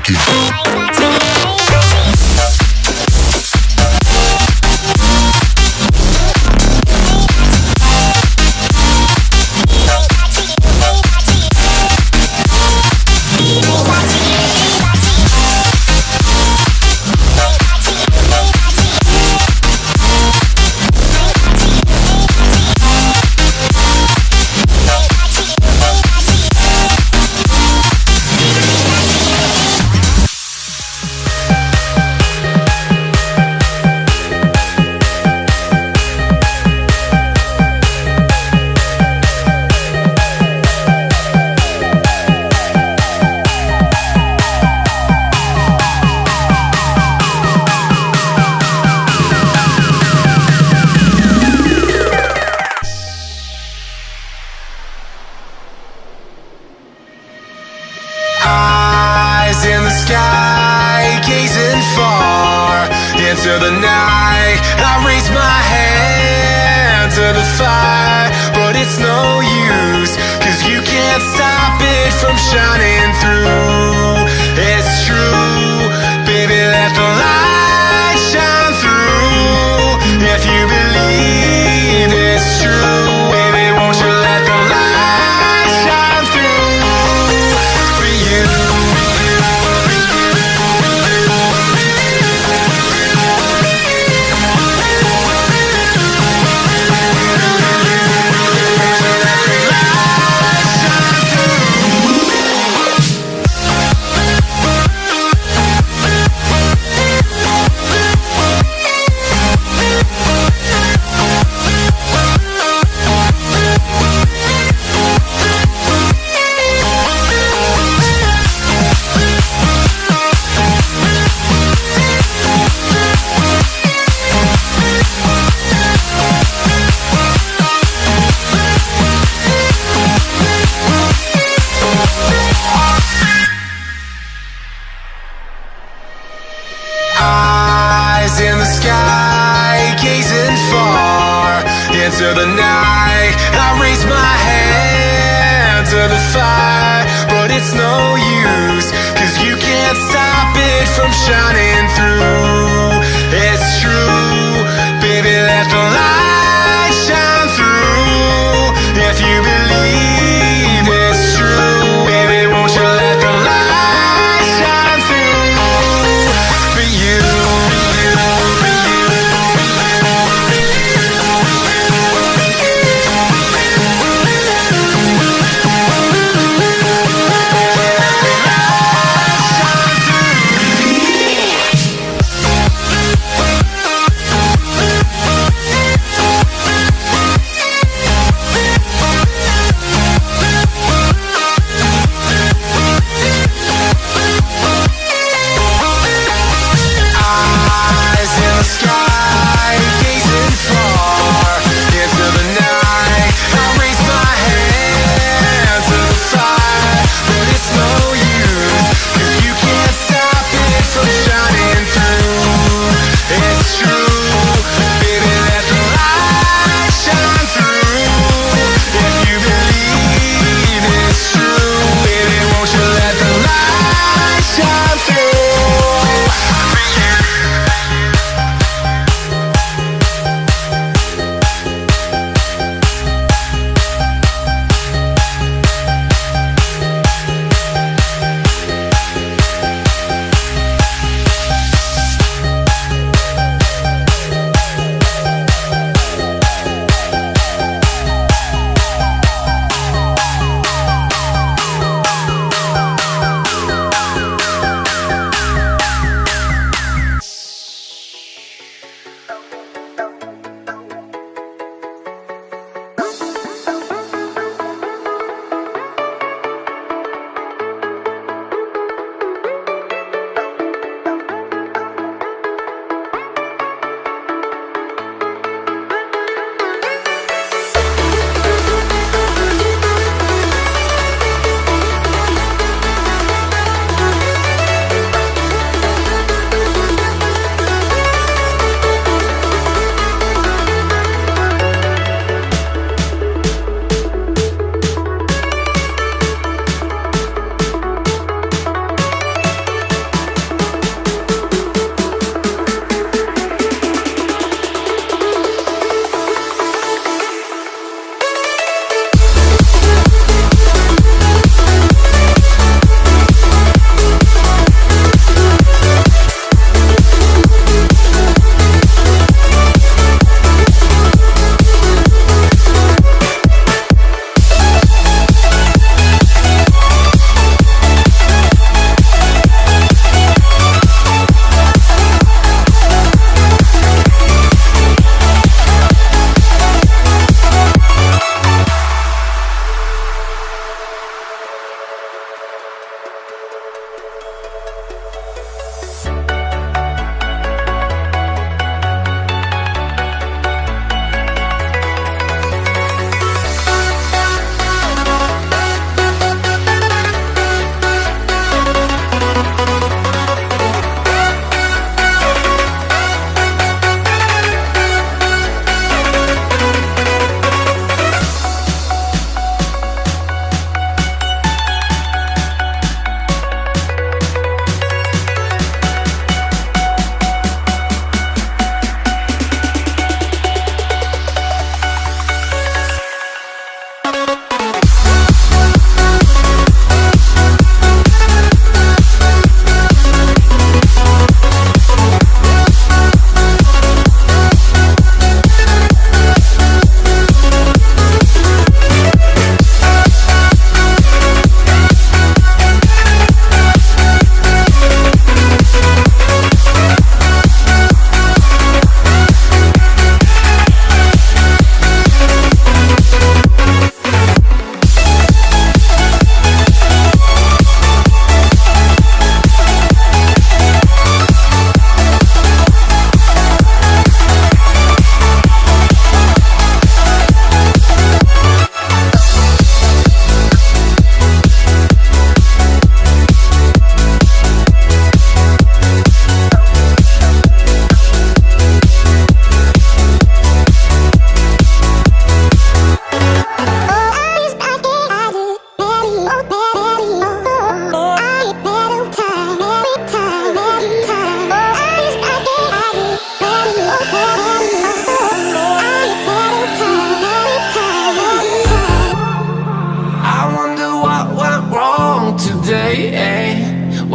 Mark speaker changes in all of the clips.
Speaker 1: aquí.
Speaker 2: In the sky, gazing far into the night, I raise my hand to the fire, but it's no use, 'cause you can't stop it from shining through. It's true, baby, let the light shine through. If you believe it's true, baby, won't you let the light shine through for you. Eyes in the sky, gazing far into the night, I raise my hand to the fire, but it's no use, 'cause you can't stop it from shining through. It's true, baby, let the light shine through. If you believe it's true, baby, won't you let the light shine through for you.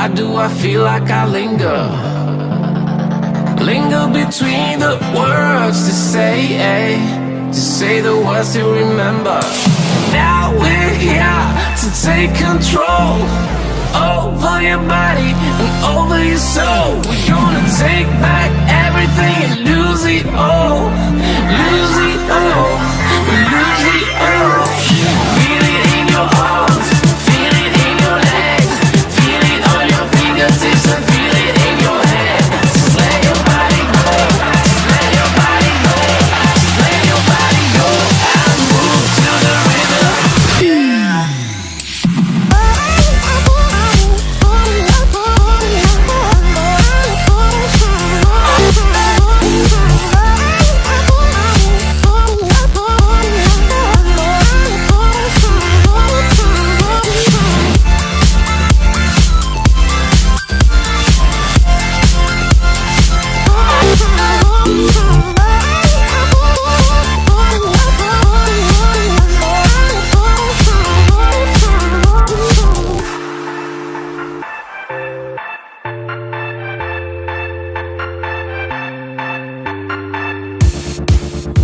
Speaker 2: Why do I feel like I linger? Linger between the words to say the words to remember. Now we're here to take control over your body and over your soul. We're gonna take back everything and lose it all. Lose it all. Lose it all. Feel it in your arms, feel it in your legs, feel it on your fingertips and feel it in your head. Just let your body go, just let your body go, just let your body go and move to the rhythm.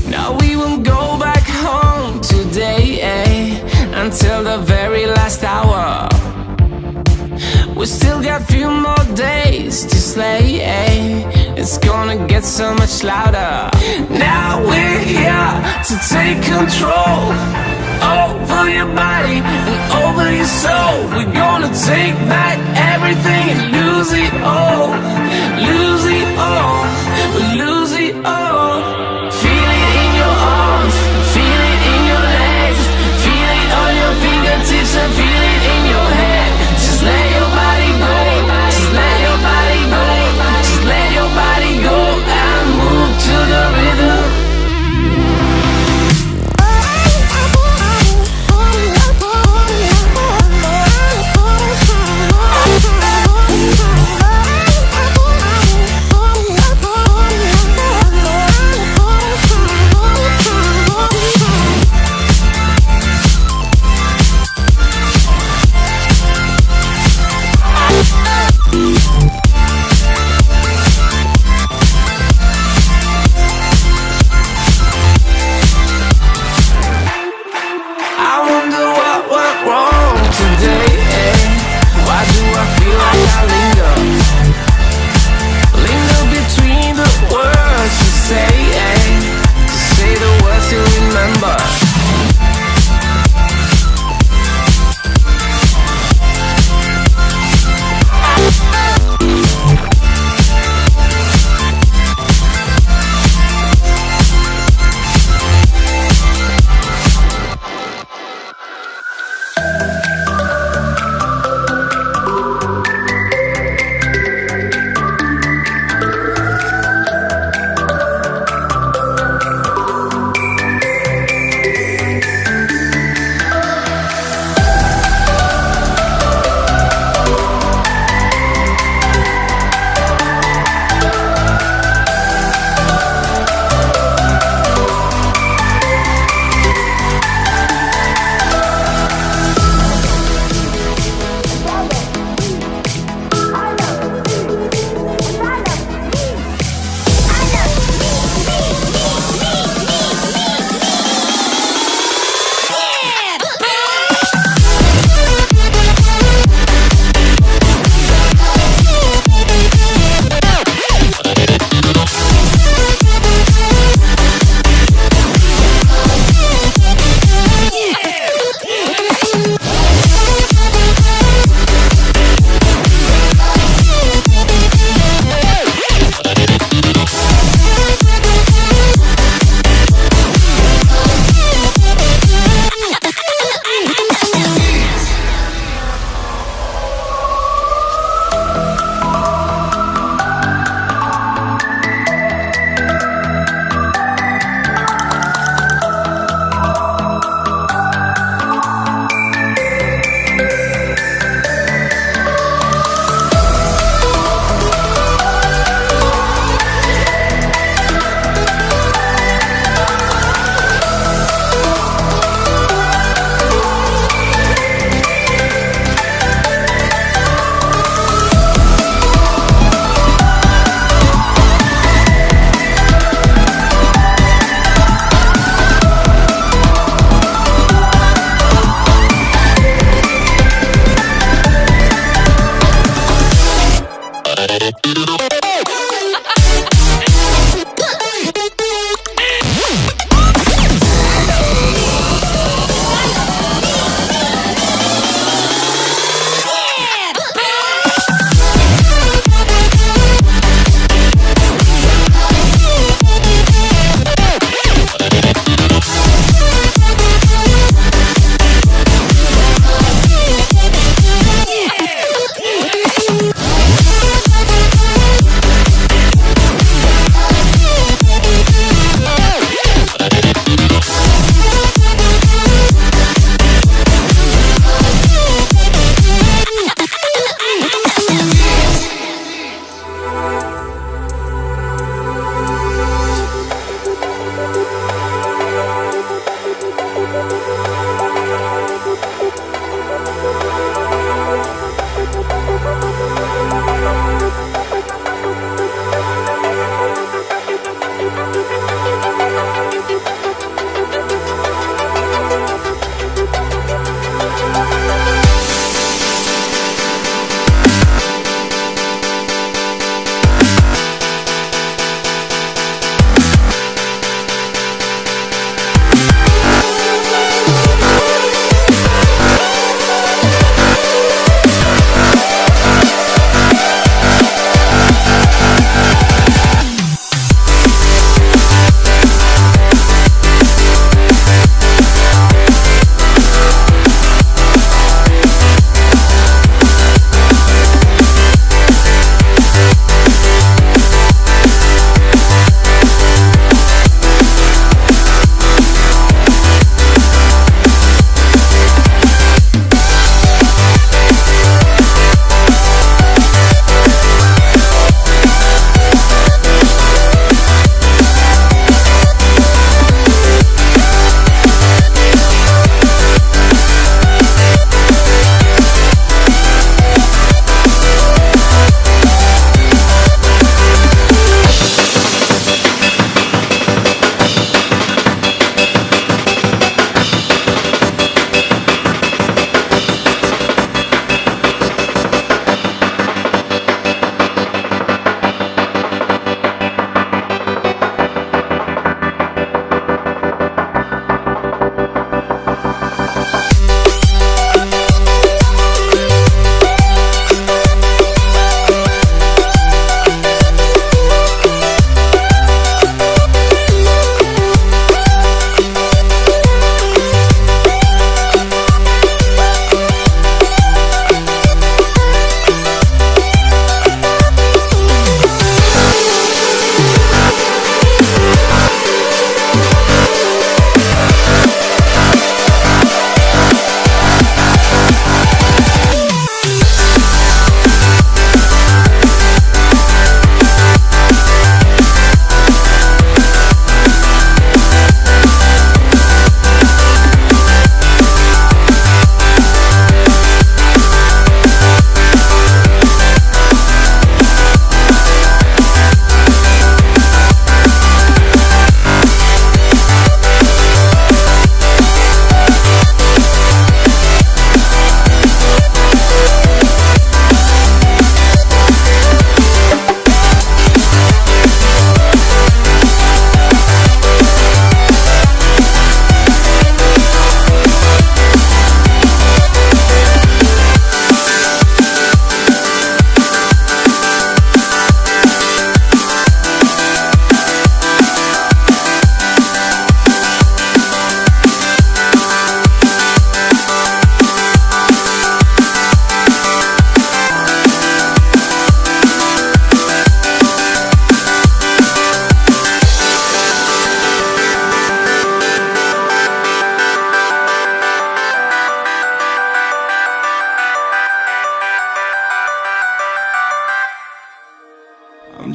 Speaker 2: Now we won't go back home today, until the very last hour. We still got few more days to slay, it's gonna get so much louder. Now we're here to take control over your body and over your soul. We're gonna take back everything and lose it all. Lose it all, lose it all. Feel it in your arms, feel it in your legs, feel it on your fingertips and feel it in your head. Just let your body go, just let your body go, just let your body go and move to the rhythm.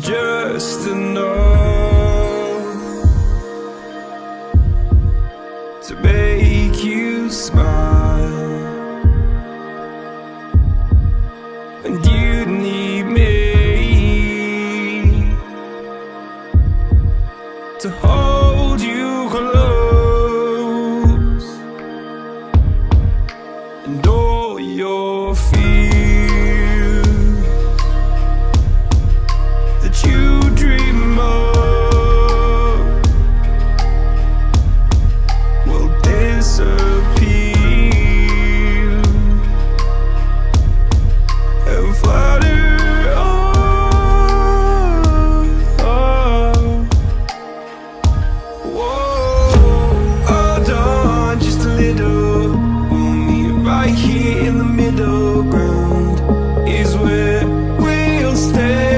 Speaker 2: just enough to make you smile, and you need me to hold you close, and all your fears that you dream of will disappear and flutter on. Whoa, hold on just a little. We'll meet right here in the middle ground is where we'll stand.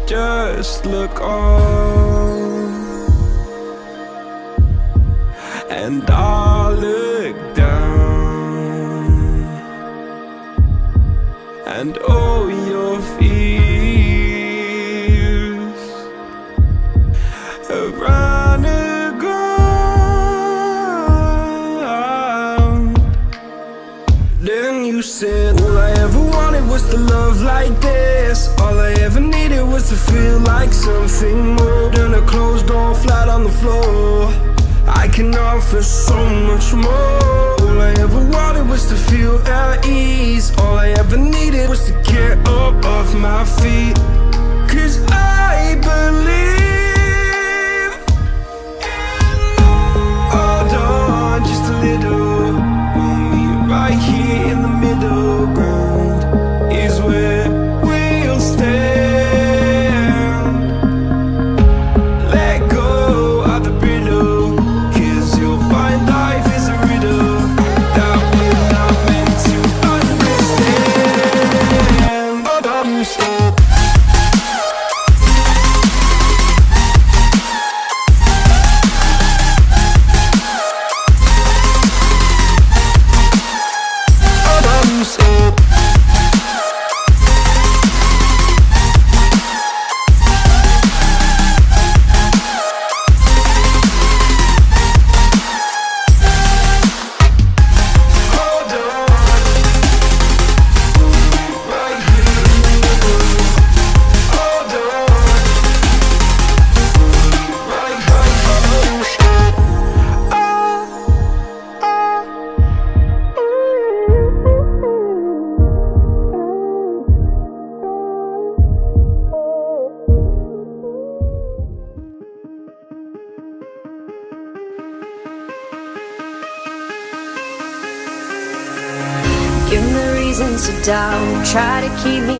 Speaker 2: Just look on, and I'll look down, and all your fears have run aground. Then you said, all I ever wanted was to love like this. All I ever needed was to feel like something more than a closed door flat on the floor. I can offer so much more. All I ever wanted was to feel at ease. All I ever needed was to get up off my feet. 'Cause I believe in love. Hold on just a little. We'll meet right here in the middle ground is where we'll stand.
Speaker 1: Give me reasons to doubt, try to keep me